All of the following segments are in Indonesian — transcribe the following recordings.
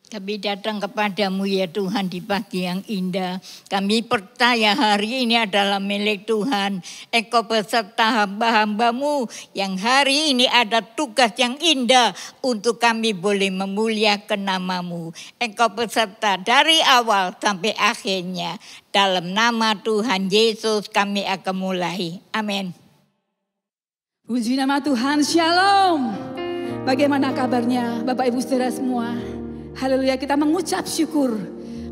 Kami datang kepadamu ya Tuhan di pagi yang indah. Kami percaya hari ini adalah milik Tuhan. Engkau beserta hamba-hambamu yang hari ini ada tugas yang indah untuk kami boleh memuliakan namamu. Engkau beserta dari awal sampai akhirnya. Dalam nama Tuhan Yesus kami akan mulai. Amin. Puji nama Tuhan, Shalom. Bagaimana kabarnya Bapak Ibu Saudara semua? Haleluya, kita mengucap syukur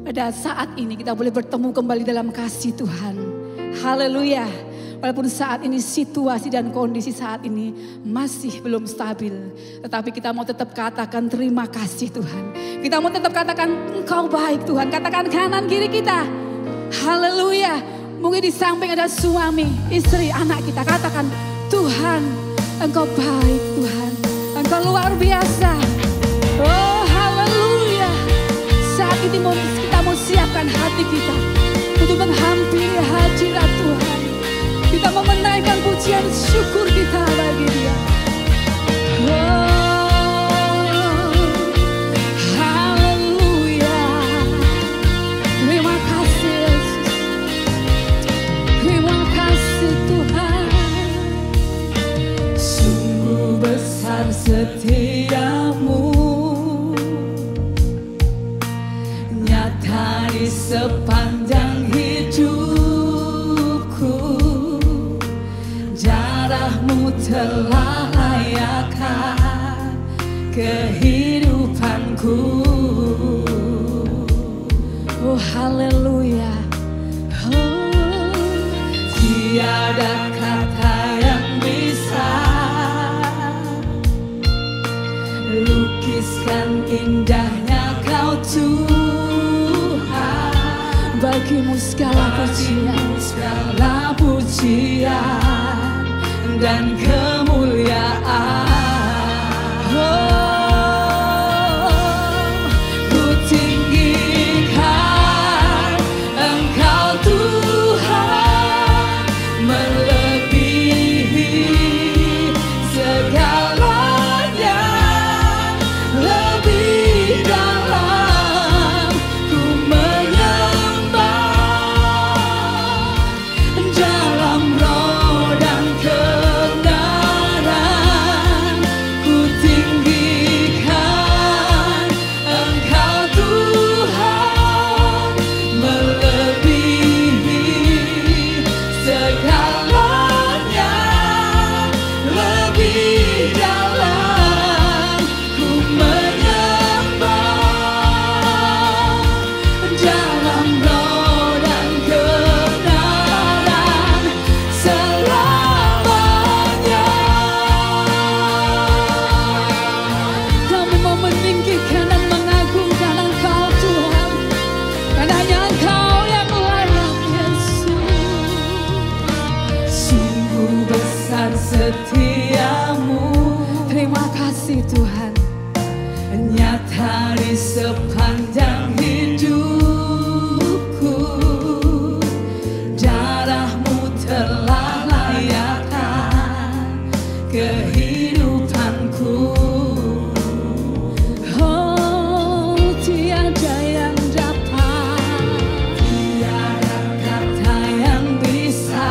pada saat ini kita boleh bertemu kembali dalam kasih Tuhan. Haleluya, walaupun saat ini situasi dan kondisi saat ini masih belum stabil. Tetapi kita mau tetap katakan terima kasih Tuhan. Kita mau tetap katakan Engkau baik Tuhan. Katakan kanan kiri kita. Haleluya, mungkin di samping ada suami, istri, anak kita. Katakan Tuhan, Engkau baik Tuhan. Engkau luar biasa. Oh haleluya. Saat ini kita mau siapkan hati kita untuk menghampiri hadirat Tuhan. Kita mau menaikkan pujian syukur kita bagi Dia. Oh haleluya. Terima kasih Yesus. Terima kasih Tuhan. Sungguh besar setiamu, nyata di sepanjang hidupku. Darahmu telah layakkan kehidupanku. Oh haleluya. Oh, tiada kata yang bisa lukiskan indahnya Kau Tuhan. Bagimu segala pujian dan kemuliaan. Oh, ku tinggikan Engkau Tuhan, melebihi segalanya. Lebih dalam ku menyembah, dalam roh dan kebenaran ku tinggikan Engkau Tuhan, melebihi segalanya. Lebih dalam ku menyembah, dalam roh dan kebenaran selamanya. Kami mau meninggikan dan mengagungkan Engkau Tuhan, karena hanya Engkau yang layak Yesus. Sungguh besar setiamu, terima kasih Tuhan, nyata di sepanjang hidupku. Darahmu telah layakkan kehidupanku. Oh tiada yang dapat, tiada kata yang bisa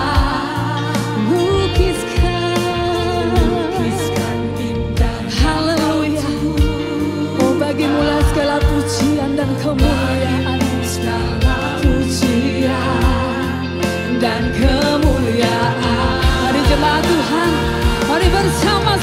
lukiskan indah. Haleluya. Oh bagimulah segala pujian dan kemuliaan. Segala pujian dan kemuliaan. Mari jemaat Tuhan, mari bersama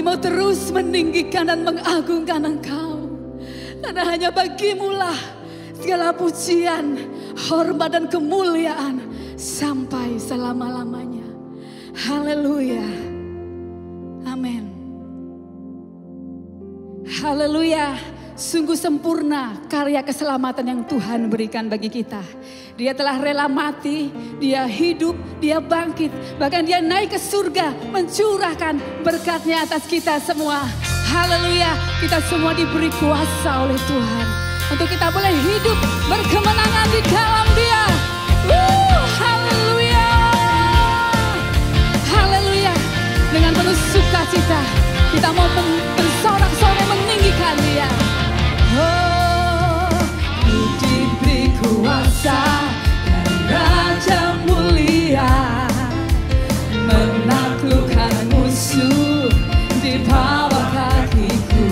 mau terus meninggikan dan mengagungkan Engkau. Karena hanya bagimu-lah segala pujian, hormat dan kemuliaan sampai selama-lamanya. Haleluya. Amin. Haleluya. Sungguh sempurna karya keselamatan yang Tuhan berikan bagi kita. Dia telah rela mati, dia hidup, dia bangkit. Bahkan dia naik ke surga, mencurahkan berkatnya atas kita semua. Haleluya, kita semua diberi kuasa oleh Tuhan. Untuk kita boleh hidup berkemenangan di dalam dia. Haleluya. Haleluya. Dengan penuh sukacita, kita mau bersorak-sorai meninggikan dia. Oh, ku diberi kuasa dari Raja mulia, menaklukkan musuh di bawah kakiku.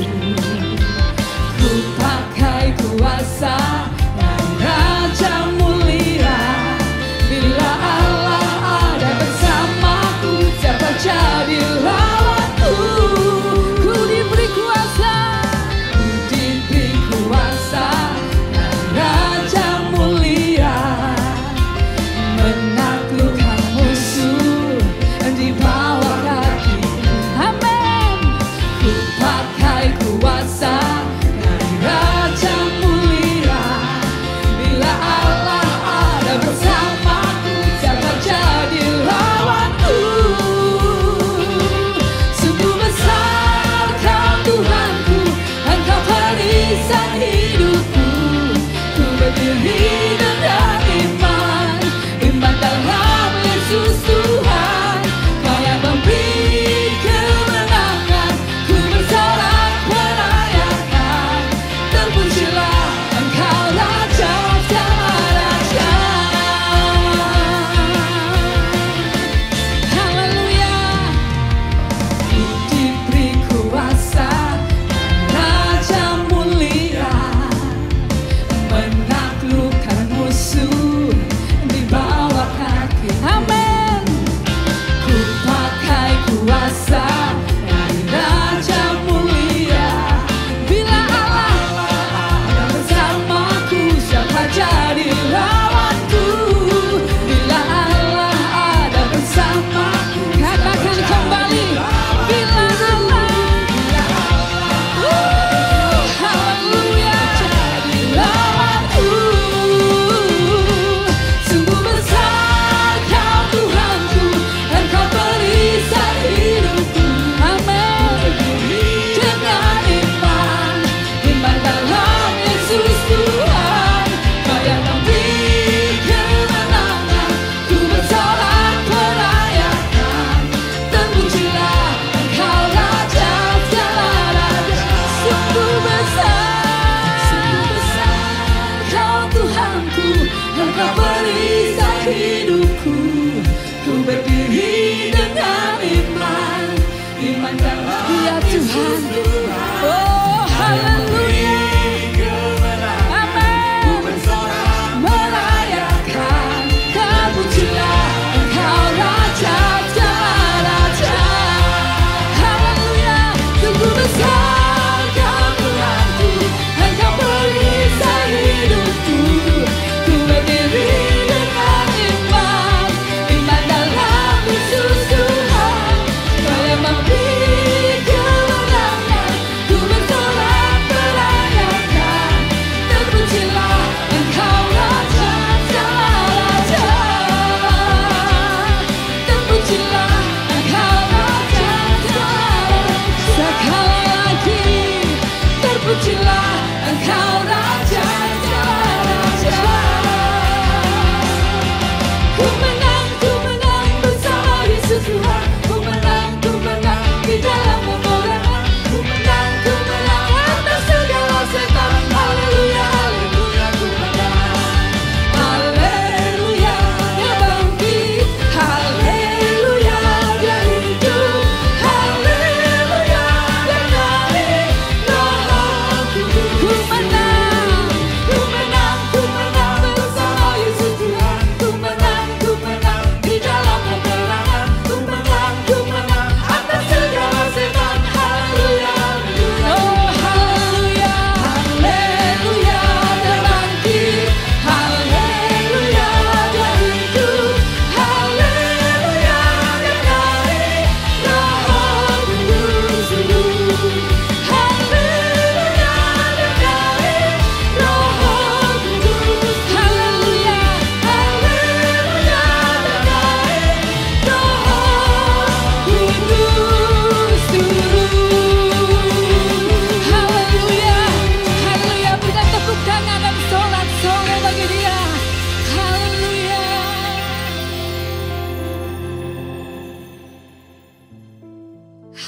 Ku pakai kuasa dari Raja mulia. Bila Allah ada bersamaku, siapa jadi lawanku? Ku diberi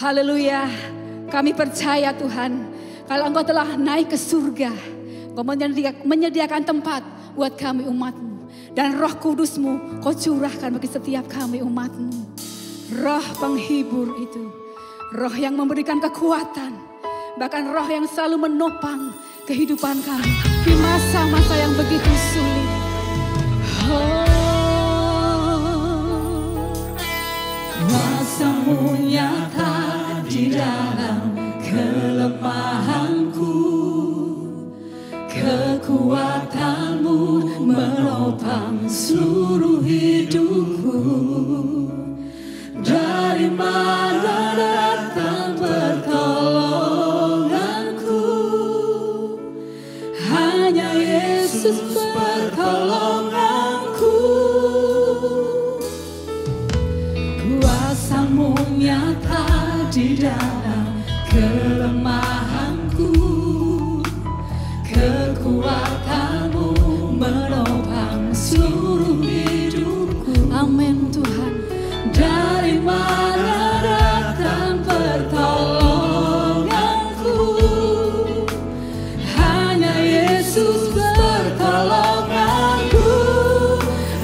Haleluya. Kami percaya Tuhan, kalau Engkau telah naik ke surga, Engkau menyediakan tempat buat kami umat-Mu. Dan Roh Kudus-Mu Kau curahkan bagi setiap kami umat-Mu. Roh penghibur itu, Roh yang memberikan kekuatan, bahkan Roh yang selalu menopang kehidupan kami di masa-masa yang begitu sulit. Kuasa-Mu nyata di dalam kelemahanku, kekuatan-Mu menopang seluruh hidupku. Dari mana datang pertolonganku? Hanya Yesus pertolonganku. Kuasa-Mu nyata di dalam kelemahanku, kekuatan-Mu menopang seluruh hidupku. Amin Tuhan. Dari mana datang pertolonganku? Hanya Yesus pertolonganku.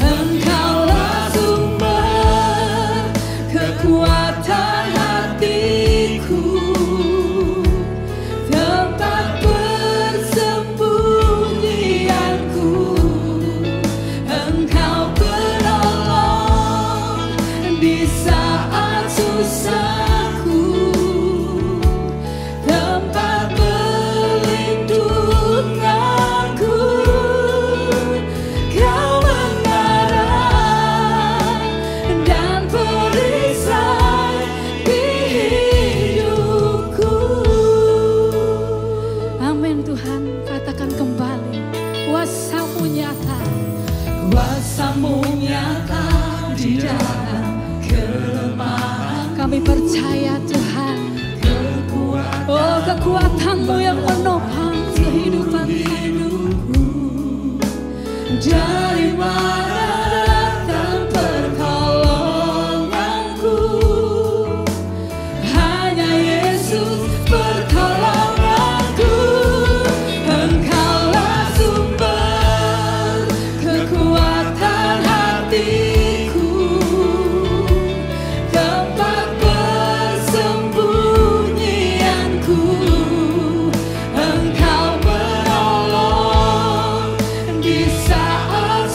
Engkaulah sumber kekuatan hatiku, tempat persembunyianku. Engkau penolong di saat susahku, tempat perlindunganku. Kau mengarah dan perisai di hidupku. Amin Tuhan. Katakan kembali, kuasa-Mu nyata. Kuasa-Mu nyata di dalam kelemahan, Kami percaya Tuhan. Oh, kekuatan-Mu yang menopang kehidupan hidupku. Dari mana datang pertolonganku? Hanya Yesus pertolonganku. Engkaulah sumber kekuatan hatiku, tempat persembunyianku. Engkau menolong di saat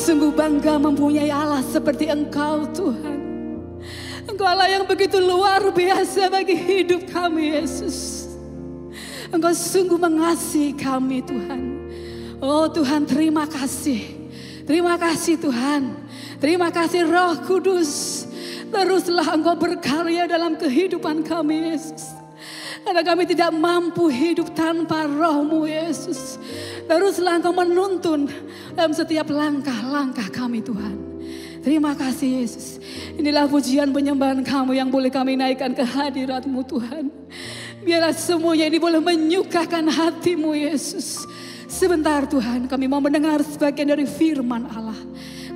sungguh bangga mempunyai Allah seperti Engkau Tuhan. Engkau Allah yang begitu luar biasa bagi hidup kami Yesus. Engkau sungguh mengasihi kami Tuhan. Oh Tuhan, terima kasih. Terima kasih Tuhan. Terima kasih Roh Kudus. Teruslah Engkau berkarya dalam kehidupan kami Yesus. Karena kami tidak mampu hidup tanpa Roh-Mu Yesus. Teruslah Engkau menuntun dalam setiap langkah-langkah kami Tuhan. Terima kasih Yesus. Inilah pujian penyembahan kami yang boleh kami naikkan ke hadirat-Mu Tuhan. Biarlah semuanya ini boleh menyukakan hati-Mu Yesus. Sebentar Tuhan, kami mau mendengar sebagian dari firman Allah.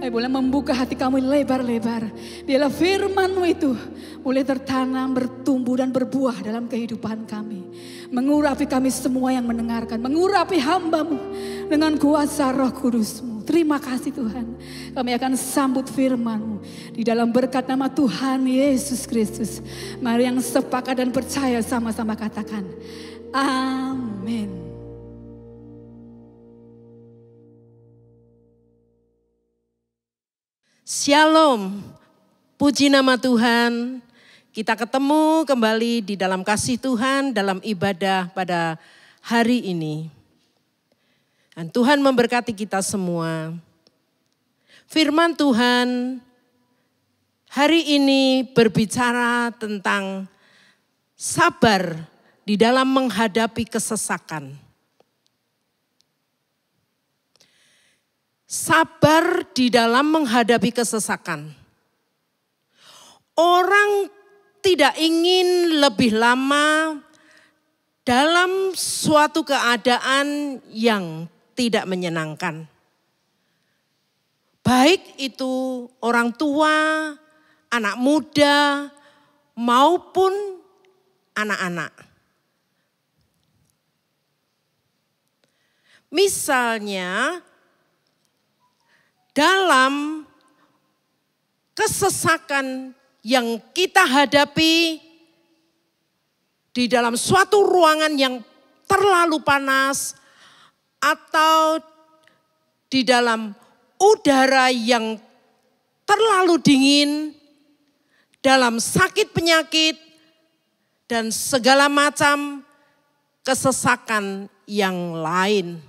Kami boleh membuka hati kami lebar-lebar. Biarlah firman-Mu itu boleh tertanam, bertumbuh dan berbuah dalam kehidupan kami. Mengurapi kami semua yang mendengarkan. Mengurapi hamba-Mu dengan kuasa Roh Kudus-Mu. Terima kasih Tuhan. Kami akan sambut firman-Mu di dalam berkat nama Tuhan Yesus Kristus. Mari yang sepakat dan percaya sama-sama katakan. Amin. Shalom, puji nama Tuhan. Kita ketemu kembali di dalam kasih Tuhan dalam ibadah pada hari ini. Dan Tuhan memberkati kita semua. Firman Tuhan hari ini berbicara tentang sabar di dalam menghadapi kesesakan. Sabar di dalam menghadapi kesesakan. Orang tidak ingin lebih lama dalam suatu keadaan yang tidak menyenangkan. Baik itu orang tua, anak muda, maupun anak-anak. Misalnya, dalam kesesakan yang kita hadapi di dalam suatu ruangan yang terlalu panas atau di dalam udara yang terlalu dingin, dalam sakit penyakit dan segala macam kesesakan yang lain.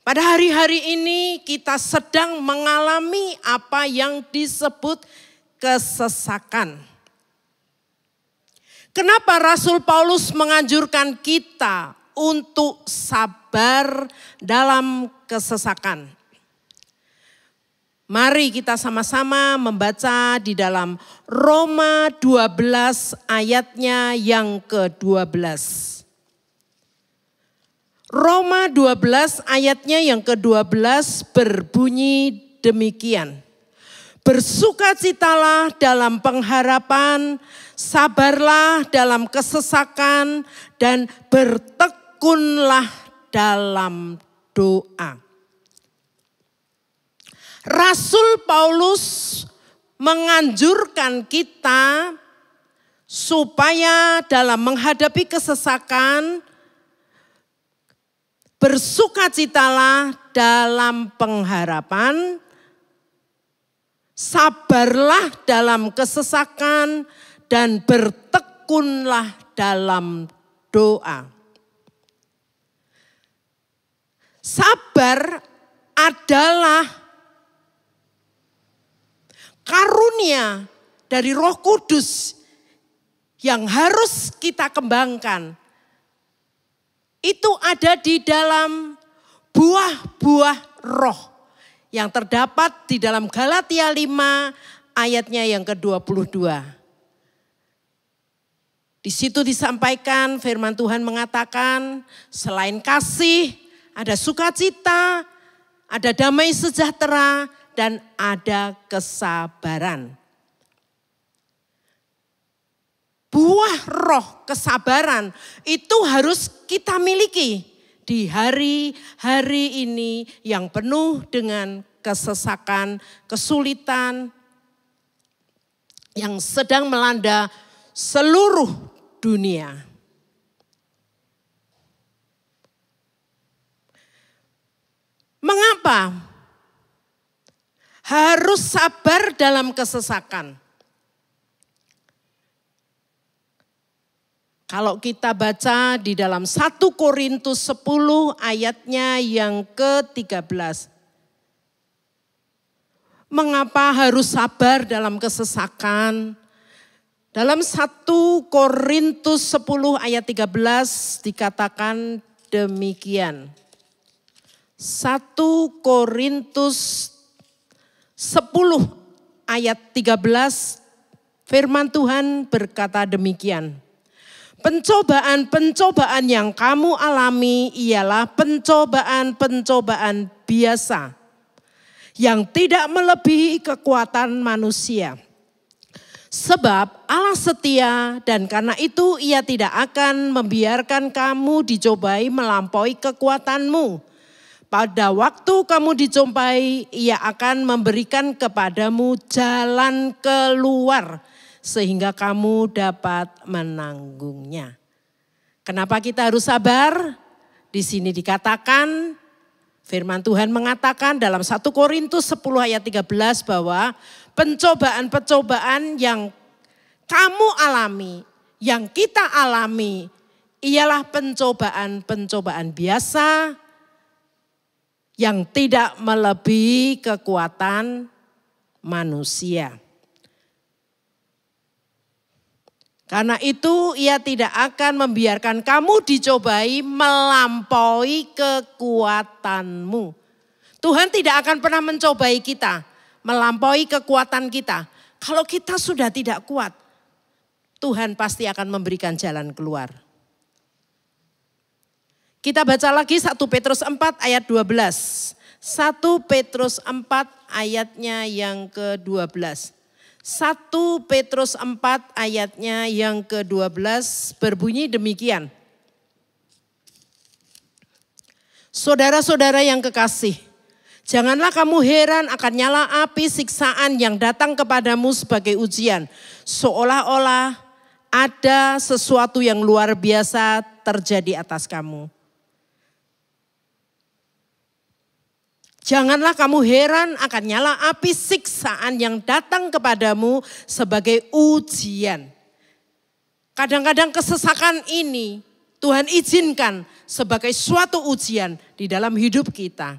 Pada hari-hari ini kita sedang mengalami apa yang disebut kesesakan. Kenapa Rasul Paulus menganjurkan kita untuk sabar dalam kesesakan? Mari kita sama-sama membaca di dalam Roma 12 ayatnya yang ke-12. Roma 12 ayatnya yang ke-12 berbunyi demikian. Bersukacitalah dalam pengharapan, sabarlah dalam kesesakan, dan bertekunlah dalam doa. Rasul Paulus menganjurkan kita supaya dalam menghadapi kesesakan, bersukacitalah dalam pengharapan, sabarlah dalam kesesakan, dan bertekunlah dalam doa. Sabar adalah karunia dari Roh Kudus yang harus kita kembangkan. Itu ada di dalam buah-buah roh yang terdapat di dalam Galatia 5 ayatnya yang ke-22. Di situ disampaikan firman Tuhan mengatakan selain kasih ada sukacita, ada damai sejahtera, dan ada kesabaran. Buah roh kesabaran itu harus kita miliki di hari-hari ini yang penuh dengan kesesakan, kesulitan yang sedang melanda seluruh dunia. Mengapa harus sabar dalam kesesakan. Kalau kita baca di dalam 1 Korintus 10 ayatnya yang ke-13. Mengapa harus sabar dalam kesesakan? Dalam 1 Korintus 10 ayat 13 dikatakan demikian. 1 Korintus 10 ayat 13 firman Tuhan berkata demikian. Pencobaan-pencobaan yang kamu alami ialah pencobaan-pencobaan biasa yang tidak melebihi kekuatan manusia. Sebab Allah setia dan karena itu Ia tidak akan membiarkan kamu dicobai melampaui kekuatanmu. Pada waktu kamu dicobai, Ia akan memberikan kepadamu jalan keluar sehingga kamu dapat menanggungnya. Kenapa kita harus sabar? Di sini dikatakan, firman Tuhan mengatakan dalam 1 Korintus 10 ayat 13 bahwa pencobaan-pencobaan yang kamu alami, yang kita alami, ialah pencobaan-pencobaan biasa yang tidak melebihi kekuatan manusia. Karena itu Ia tidak akan membiarkan kamu dicobai melampaui kekuatanmu. Tuhan tidak akan pernah mencobai kita, melampaui kekuatan kita. Kalau kita sudah tidak kuat, Tuhan pasti akan memberikan jalan keluar. Kita baca lagi 1 Petrus 4 ayat 12. 1 Petrus 4 ayatnya yang ke-12. 1 Petrus 4 ayatnya yang ke-12 berbunyi demikian. Saudara-saudara yang kekasih, janganlah kamu heran akan nyala api siksaan yang datang kepadamu sebagai ujian. Seolah-olah ada sesuatu yang luar biasa terjadi atas kamu. Janganlah kamu heran akan nyala api siksaan yang datang kepadamu sebagai ujian. Kadang-kadang kesesakan ini Tuhan izinkan sebagai suatu ujian di dalam hidup kita.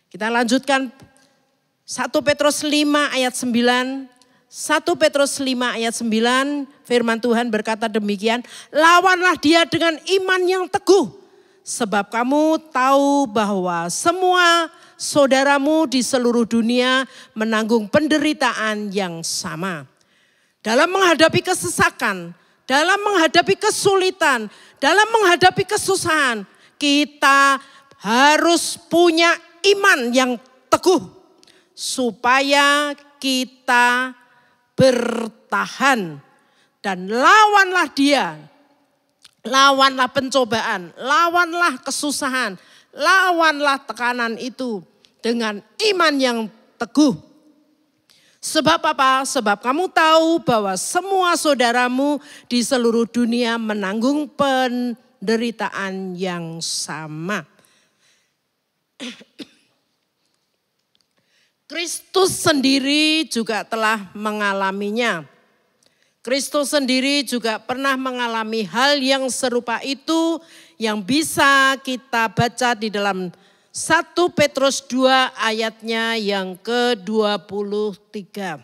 Kita lanjutkan 1 Petrus 5 ayat 9. 1 Petrus 5 ayat 9 firman Tuhan berkata demikian. Lawanlah dia dengan iman yang teguh. Sebab kamu tahu bahwa semua saudaramu di seluruh dunia menanggung penderitaan yang sama. Dalam menghadapi kesesakan, dalam menghadapi kesulitan, dalam menghadapi kesusahan, kita harus punya iman yang teguh supaya kita bertahan dan lawanlah dia. Lawanlah pencobaan, lawanlah kesusahan, lawanlah tekanan itu dengan iman yang teguh. Sebab apa? Sebab kamu tahu bahwa semua saudaramu di seluruh dunia menanggung penderitaan yang sama. Kristus sendiri juga telah mengalaminya. Kristus sendiri juga pernah mengalami hal yang serupa itu yang bisa kita baca di dalam 1 Petrus 2 ayatnya yang ke-23.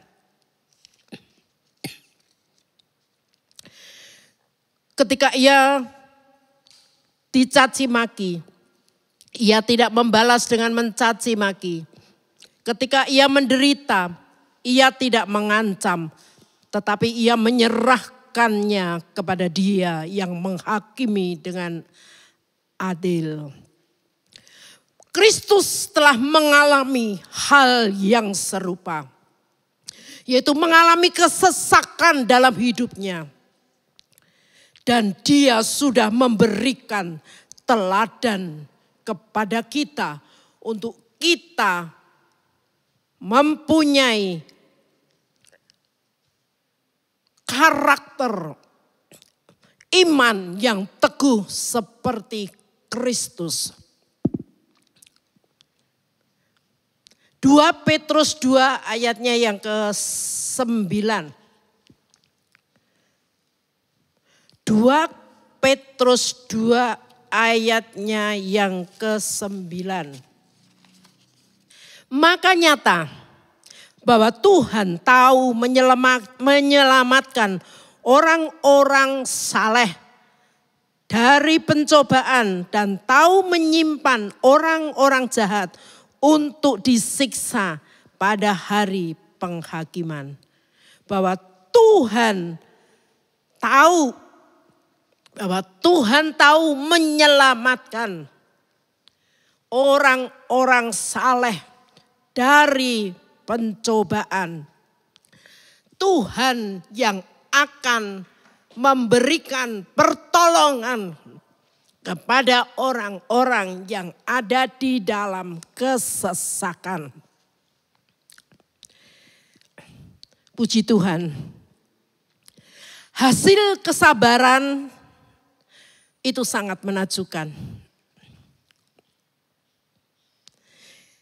Ketika ia dicaci maki, ia tidak membalas dengan mencaci maki. Ketika ia menderita, ia tidak mengancam. Tetapi ia menyerahkannya kepada Dia yang menghakimi dengan adil. Kristus telah mengalami hal yang serupa. Yaitu mengalami kesesakan dalam hidupnya. Dan Dia sudah memberikan teladan kepada kita. Untuk kita mempunyai karakter iman yang teguh seperti Kristus. 2 Petrus 2 ayatnya yang ke-9. 2 Petrus 2 ayatnya yang ke-9. Maka nyata bahwa Tuhan tahu menyelamatkan orang-orang saleh dari pencobaan dan tahu menyimpan orang-orang jahat untuk disiksa pada hari penghakiman. Bahwa Tuhan tahu menyelamatkan orang-orang saleh dari pencobaan. Tuhan yang akan memberikan pertolongan kepada orang-orang yang ada di dalam kesesakan. Puji Tuhan. Hasil kesabaran itu sangat menakjubkan.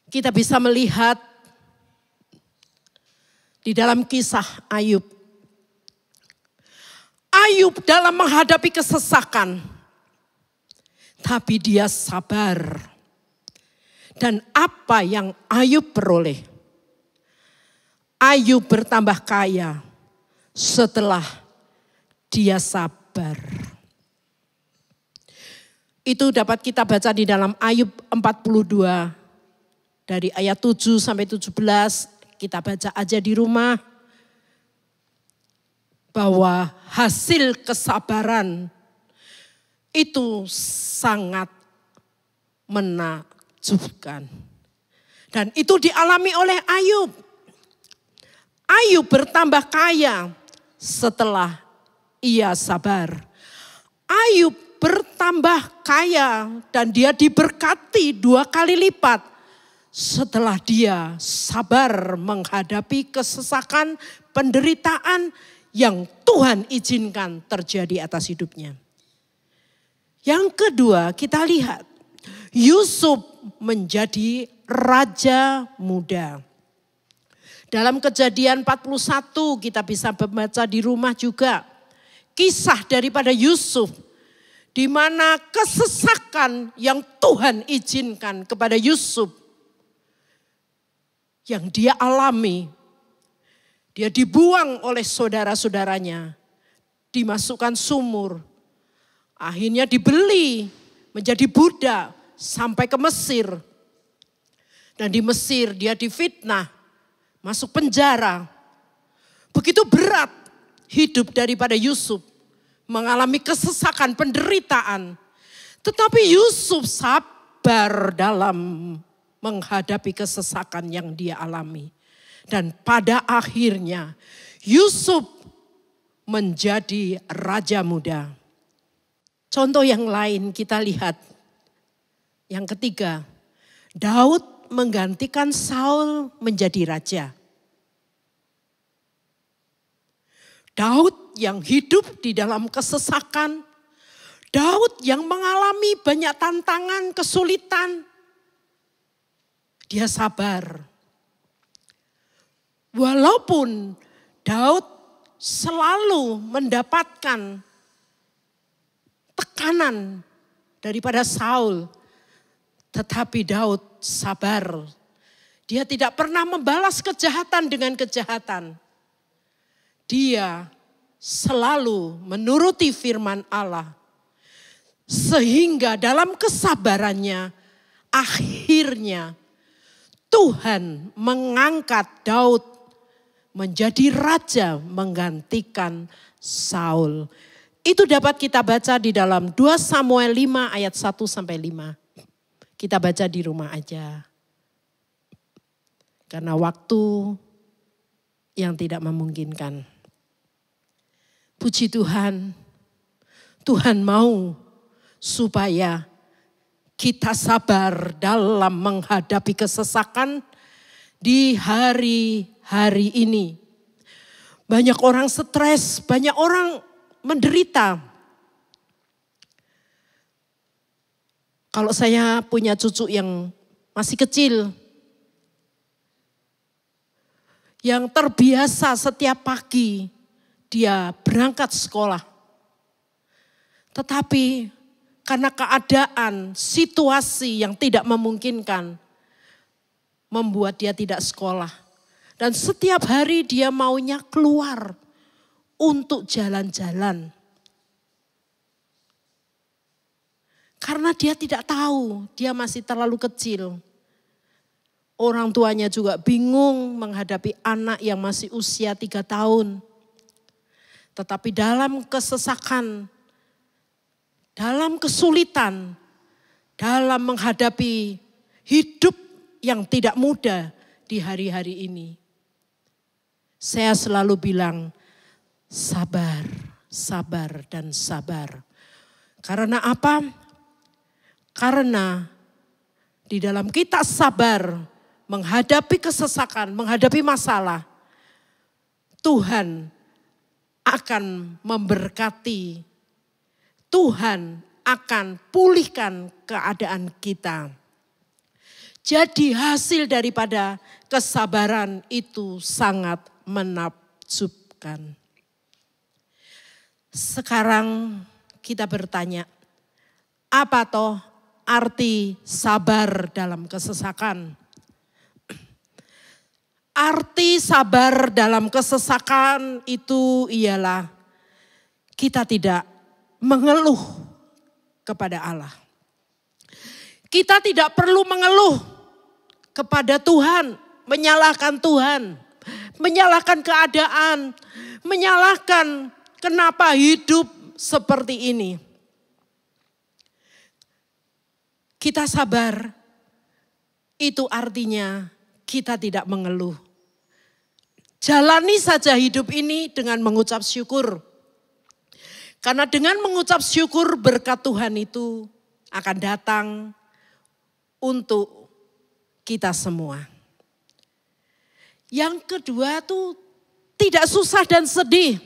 Kita bisa melihat di dalam kisah Ayub. Ayub dalam menghadapi kesesakan, tapi dia sabar. Dan apa yang Ayub peroleh? Ayub bertambah kaya setelah dia sabar. Itu dapat kita baca di dalam Ayub 42 dari ayat 7 sampai 17. Kita baca aja di rumah. Bahwa hasil kesabaran itu sangat menakjubkan. Dan itu dialami oleh Ayub. Ayub bertambah kaya setelah ia sabar. Ayub bertambah kaya dan dia diberkati 2 kali lipat setelah dia sabar menghadapi kesesakan, penderitaan yang Tuhan izinkan terjadi atas hidupnya. Yang kedua, kita lihat Yusuf menjadi raja muda. Dalam Kejadian 41 kita bisa membaca di rumah juga kisah daripada Yusuf, di mana kesesakan yang Tuhan izinkan kepada Yusuf yang dia alami. Dia dibuang oleh saudara-saudaranya, dimasukkan sumur, akhirnya dibeli menjadi budak sampai ke Mesir. Dan di Mesir dia difitnah, masuk penjara. Begitu berat hidup daripada Yusuf, mengalami kesesakan, penderitaan. Tetapi Yusuf sabar dalam menghadapi kesesakan yang dia alami. Dan pada akhirnya Yusuf menjadi raja muda. Contoh yang lain kita lihat. Yang ketiga, Daud menggantikan Saul menjadi raja. Daud yang hidup di dalam kesesakan. Daud yang mengalami banyak tantangan, kesulitan. Dia sabar. Walaupun Daud selalu mendapatkan tekanan daripada Saul, tetapi Daud sabar. Dia tidak pernah membalas kejahatan dengan kejahatan. Dia selalu menuruti firman Allah. Sehingga dalam kesabarannya akhirnya Tuhan mengangkat Daud menjadi raja menggantikan Saul. Itu dapat kita baca di dalam 2 Samuel 5 ayat 1 sampai 5. Kita baca di rumah aja. Karena waktu yang tidak memungkinkan. Puji Tuhan. Tuhan mau supaya kita sabar dalam menghadapi kesesakan di hari-hari ini. Banyak orang stres, banyak orang menderita. Kalau saya punya cucu yang masih kecil, yang terbiasa setiap pagi dia berangkat sekolah. Tetapi karena keadaan, situasi yang tidak memungkinkan, membuat dia tidak sekolah. Dan setiap hari dia maunya keluar untuk jalan-jalan. Karena dia tidak tahu, dia masih terlalu kecil. Orang tuanya juga bingung menghadapi anak yang masih usia 3 tahun. Tetapi dalam kesesakan, dalam kesulitan, dalam menghadapi hidup yang tidak mudah di hari-hari ini. Saya selalu bilang, sabar, sabar, dan sabar. Karena apa? Karena di dalam kita sabar menghadapi kesesakan, menghadapi masalah, Tuhan akan memberkati, Tuhan akan pulihkan keadaan kita. Jadi hasil daripada kesabaran itu sangat menakjubkan. Sekarang kita bertanya, apa toh arti sabar dalam kesesakan? Arti sabar dalam kesesakan itu ialah kita tidak mengeluh kepada Allah. Kita tidak perlu mengeluh kepada Tuhan, menyalahkan Tuhan, menyalahkan keadaan, menyalahkan kenapa hidup seperti ini. Kita sabar, itu artinya kita tidak mengeluh. Jalani saja hidup ini dengan mengucap syukur. Karena dengan mengucap syukur berkat Tuhan itu akan datang untuk kita semua. Yang kedua tuh tidak susah dan sedih.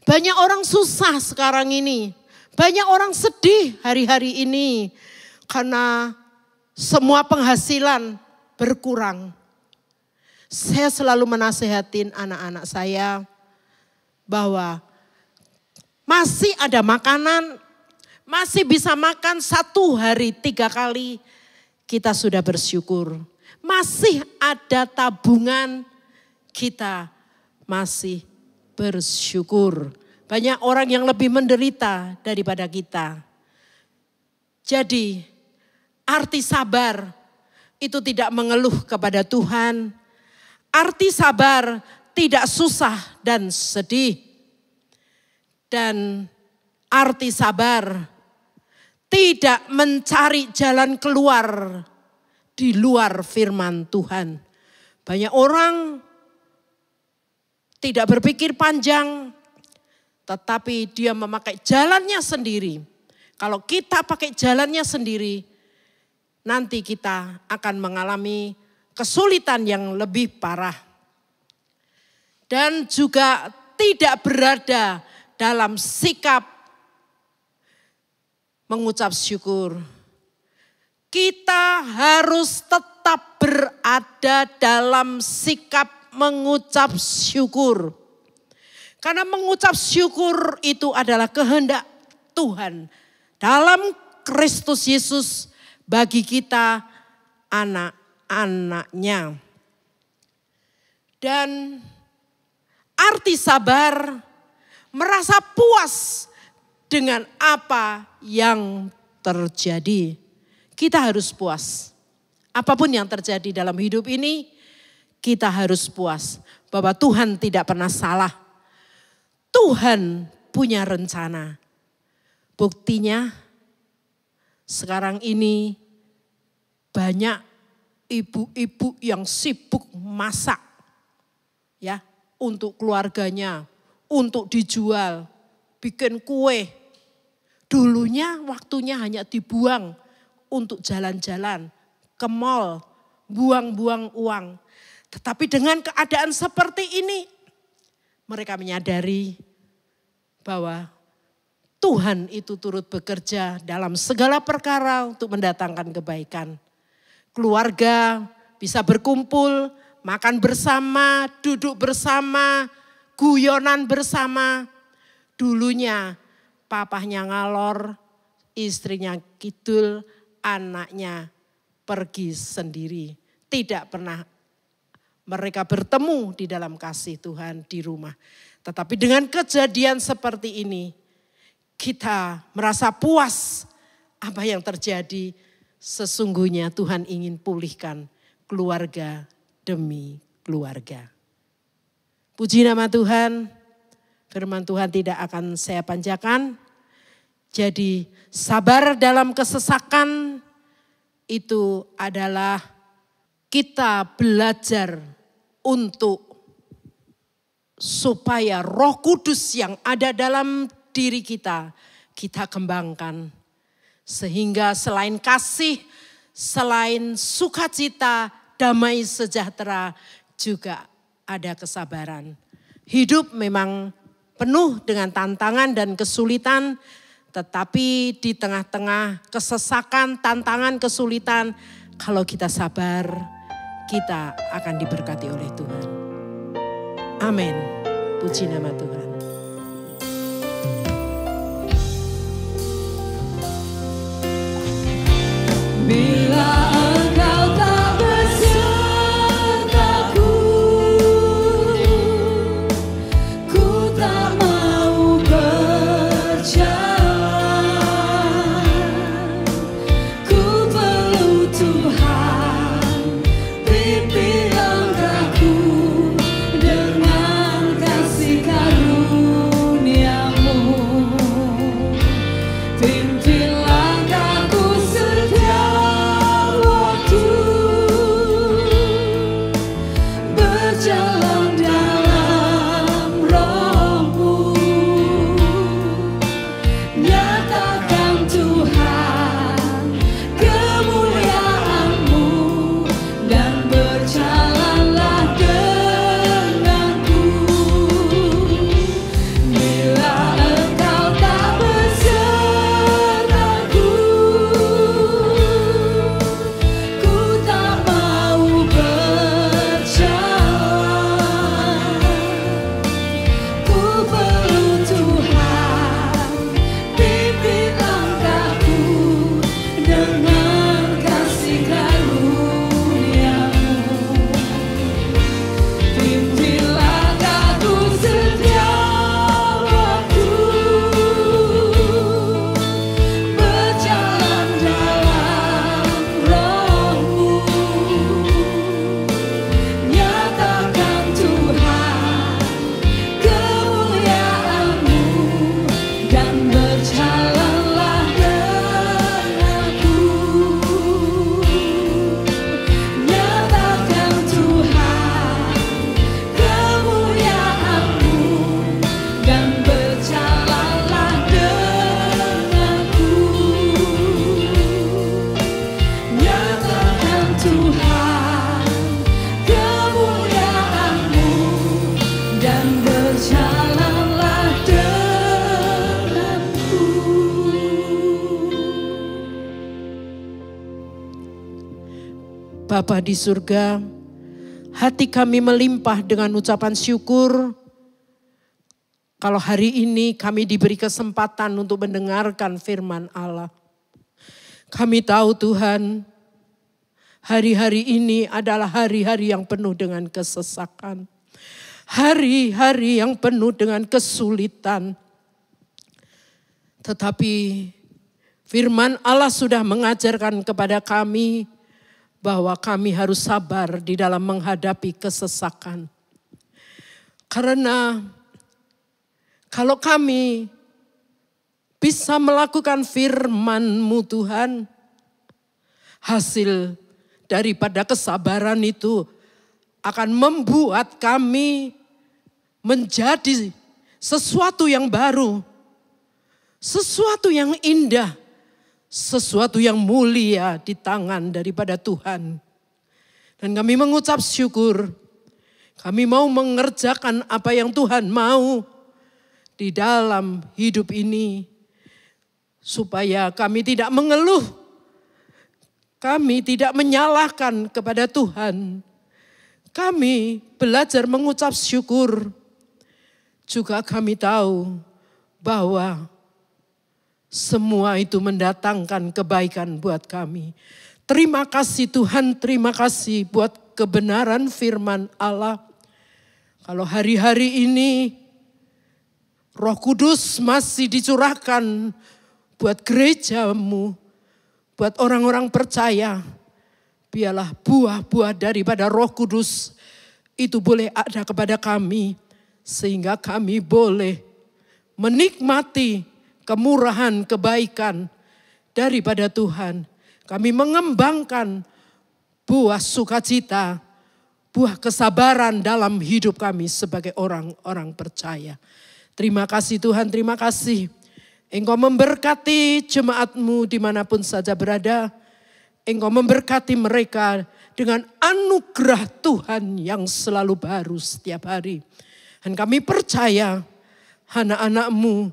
Banyak orang susah sekarang ini. Banyak orang sedih hari-hari ini karena semua penghasilan berkurang. Saya selalu menasehatin anak-anak saya bahwa masih ada makanan, masih bisa makan 1 hari 3 kali, kita sudah bersyukur. Masih ada tabungan, kita masih bersyukur. Banyak orang yang lebih menderita daripada kita. Jadi arti sabar itu tidak mengeluh kepada Tuhan. Arti sabar tidak susah dan sedih. Dan arti sabar tidak mencari jalan keluar di luar firman Tuhan. Banyak orang tidak berpikir panjang, tetapi dia memakai jalannya sendiri. Kalau kita pakai jalannya sendiri, nanti kita akan mengalami kesulitan yang lebih parah. Dan juga tidak berada dalam sikap mengucap syukur. Kita harus tetap berada dalam sikap mengucap syukur. Karena mengucap syukur itu adalah kehendak Tuhan dalam Kristus Yesus bagi kita anak-anaknya. Dan arti sabar merasa puas dengan apa yang terjadi. Kita harus puas. Apapun yang terjadi dalam hidup ini, kita harus puas bahwa Tuhan tidak pernah salah. Tuhan punya rencana. Buktinya sekarang ini banyak ibu-ibu yang sibuk masak ya untuk keluarganya, untuk dijual, bikin kue. Dulunya waktunya hanya dibuang untuk jalan-jalan ke mall, buang-buang uang. Tetapi dengan keadaan seperti ini, mereka menyadari bahwa Tuhan itu turut bekerja dalam segala perkara untuk mendatangkan kebaikan. Keluarga bisa berkumpul, makan bersama, duduk bersama, guyonan bersama. Dulunya papahnya ngalor, istrinya kidul, anaknya pergi sendiri. Tidak pernah mereka bertemu di dalam kasih Tuhan di rumah. Tetapi dengan kejadian seperti ini, kita merasa puas apa yang terjadi. Sesungguhnya Tuhan ingin pulihkan keluarga demi keluarga. Puji nama Tuhan, firman Tuhan tidak akan saya panjangkan. Jadi sabar dalam kesesakan itu adalah kita belajar untuk supaya Roh Kudus yang ada dalam diri kita kembangkan. Sehingga selain kasih, selain sukacita, damai sejahtera, juga ada kesabaran. Hidup memang penuh dengan tantangan dan kesulitan, tetapi di tengah-tengah kesesakan, tantangan, kesulitan, kalau kita sabar, kita akan diberkati oleh Tuhan. Amin. Puji nama Tuhan. Bila engkau tak besertaku, ku tak mau berjalan. Ku perlu Tuhan, pimpin langkahku dengan kasih karunia-Mu. Pimpin langkahku setiap waktu, berjalan dalam Roh-Mu. Nyatakan Tuhan kemuliaan-Mu dan berjalanlah denganku. Bila engkau tak besertaku, ku tak mau berjalan. Ku perlu Tuhan, pimpin langkahku dengan kasih karunia-Mu. Pimpin langkahku setiap waktu, berjalan dalam Roh-Mu. Nyatakan Tuhan kemuliaan-Mu dan berjalanlah denganku. Nyatakan Tuhan kemuliaan-Mu dan berjalanlah denganku. Nyatakan Tuhan kemuliaan-Mu dan berjalanlah denganku. Bapa di surga, hati kami melimpah dengan ucapan syukur. Kalau hari ini kami diberi kesempatan untuk mendengarkan firman Allah. Kami tahu Tuhan, hari-hari ini adalah hari-hari yang penuh dengan kesesakan. Hari-hari yang penuh dengan kesulitan. Tetapi firman Allah sudah mengajarkan kepada kami bahwa kami harus sabar di dalam menghadapi kesesakan. Karena kalau kami bisa melakukan firman-Mu Tuhan, hasil daripada kesabaran itu akan membuat kami menjadi sesuatu yang baru, sesuatu yang indah, sesuatu yang mulia di tangan daripada Tuhan. Dan kami mengucap syukur, kami mau mengerjakan apa yang Tuhan mau di dalam hidup ini. Supaya kami tidak mengeluh, kami tidak menyalahkan kepada Tuhan. Kami belajar mengucap syukur. Juga kami tahu bahwa semua itu mendatangkan kebaikan buat kami. Terima kasih Tuhan, terima kasih buat kebenaran firman Allah. Kalau hari-hari ini Roh Kudus masih dicurahkan buat gerejamu, buat orang-orang percaya. Biarlah buah-buah daripada Roh Kudus itu boleh ada kepada kami. Sehingga kami boleh menikmati kemurahan, kebaikan daripada Tuhan. Kami mengembangkan buah sukacita, buah kesabaran dalam hidup kami sebagai orang-orang percaya. Terima kasih Tuhan, terima kasih. Engkau memberkati jemaat-Mu dimanapun saja berada. Engkau memberkati mereka dengan anugerah Tuhan yang selalu baru setiap hari. Dan kami percaya anak-anak-Mu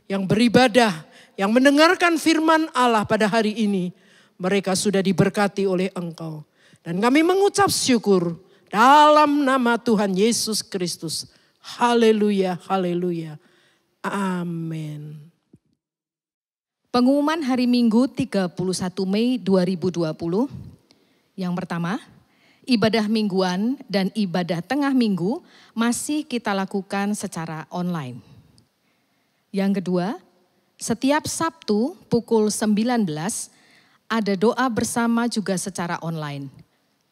yang beribadah, yang mendengarkan firman Allah pada hari ini, mereka sudah diberkati oleh Engkau. Dan kami mengucap syukur dalam nama Tuhan Yesus Kristus. Haleluya, haleluya. Amin. Pengumuman hari Minggu 31 Mei 2020. Yang pertama, ibadah mingguan dan ibadah tengah minggu masih kita lakukan secara online. Yang kedua, setiap Sabtu pukul 19 ada doa bersama juga secara online.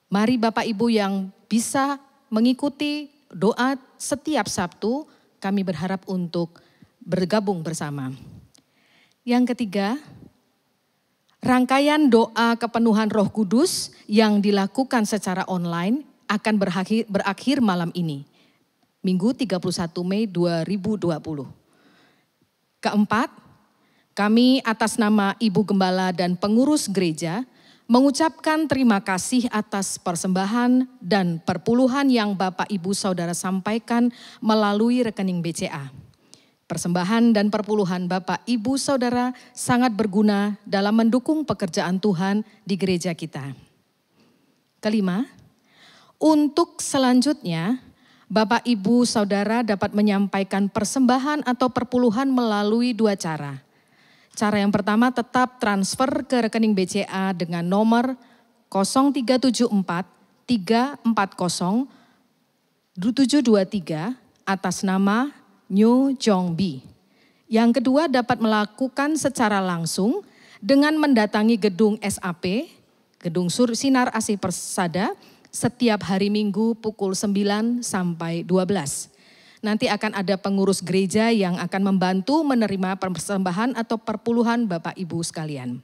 Mari Bapak Ibu yang bisa mengikuti doa setiap Sabtu, kami berharap untuk bergabung bersama. Yang ketiga, rangkaian doa kepenuhan Roh Kudus yang dilakukan secara online akan berakhir malam ini, Minggu 31 Mei 2020. Keempat, kami atas nama Ibu Gembala dan pengurus gereja mengucapkan terima kasih atas persembahan dan perpuluhan yang Bapak Ibu Saudara sampaikan melalui rekening BCA. Persembahan dan perpuluhan Bapak Ibu Saudara sangat berguna dalam mendukung pekerjaan Tuhan di gereja kita. Kelima, untuk selanjutnya Bapak Ibu Saudara dapat menyampaikan persembahan atau perpuluhan melalui dua cara. Cara yang pertama tetap transfer ke rekening BCA dengan nomor 0374 340 723 atas nama New Jongbi. Yang kedua dapat melakukan secara langsung dengan mendatangi gedung SAP, Gedung Sinar Asih Persada, setiap hari Minggu pukul 9 sampai 12. Nanti akan ada pengurus gereja yang akan membantu menerima persembahan atau perpuluhan Bapak Ibu sekalian.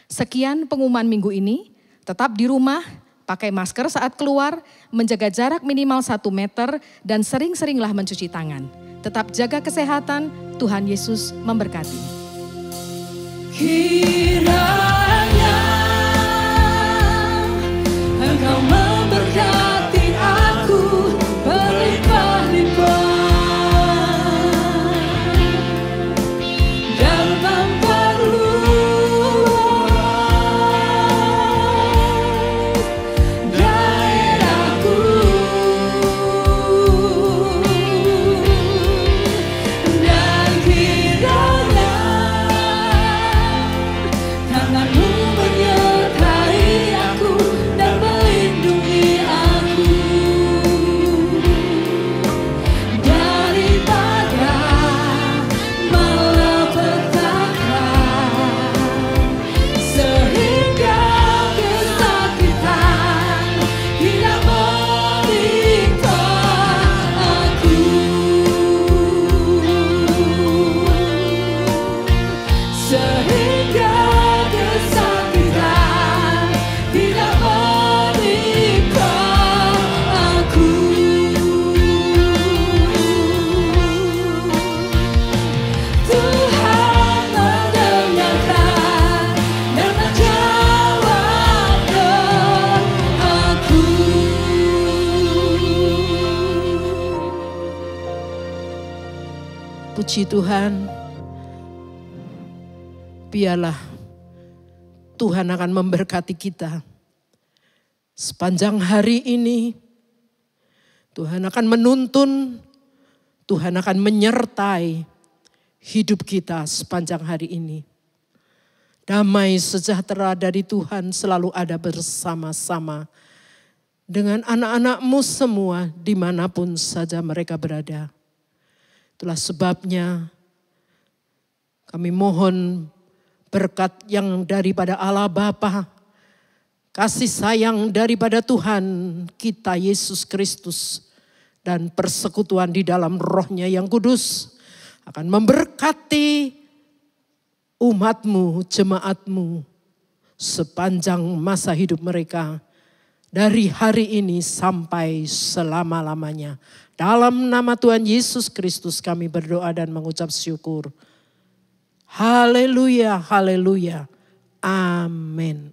Sekian pengumuman minggu ini, tetap di rumah, pakai masker saat keluar, menjaga jarak minimal 1 meter, dan sering-seringlah mencuci tangan. Tetap jaga kesehatan, Tuhan Yesus memberkati. Kiranya Engkau memberkati aku berlimpah-limpah dan memperluas daerahku, dan kiranya tangan-Mu menyertai aku dan melindungi aku daripada malapetaka, sehingga kesakitan tidak menimpa aku, sehingga kesakitan tidak menimpa aku. Tuhan mendengarkan dan menjawab doaku. Puji Tuhan. Biarlah Tuhan akan memberkati kita sepanjang hari ini, Tuhan akan menuntun, Tuhan akan menyertai hidup kita sepanjang hari ini. Damai sejahtera dari Tuhan selalu ada bersama-sama dengan anak-anak-Mu semua dimanapun saja mereka berada. Itulah sebabnya kami mohon berkat yang daripada Allah Bapa, kasih sayang daripada Tuhan kita Yesus Kristus, dan persekutuan di dalam Roh-Nya yang kudus akan memberkati umat-Mu, jemaat-Mu sepanjang masa hidup mereka. Dari hari ini sampai selama-lamanya. Dalam nama Tuhan Yesus Kristus kami berdoa dan mengucap syukur. Haleluya, haleluya. Amin.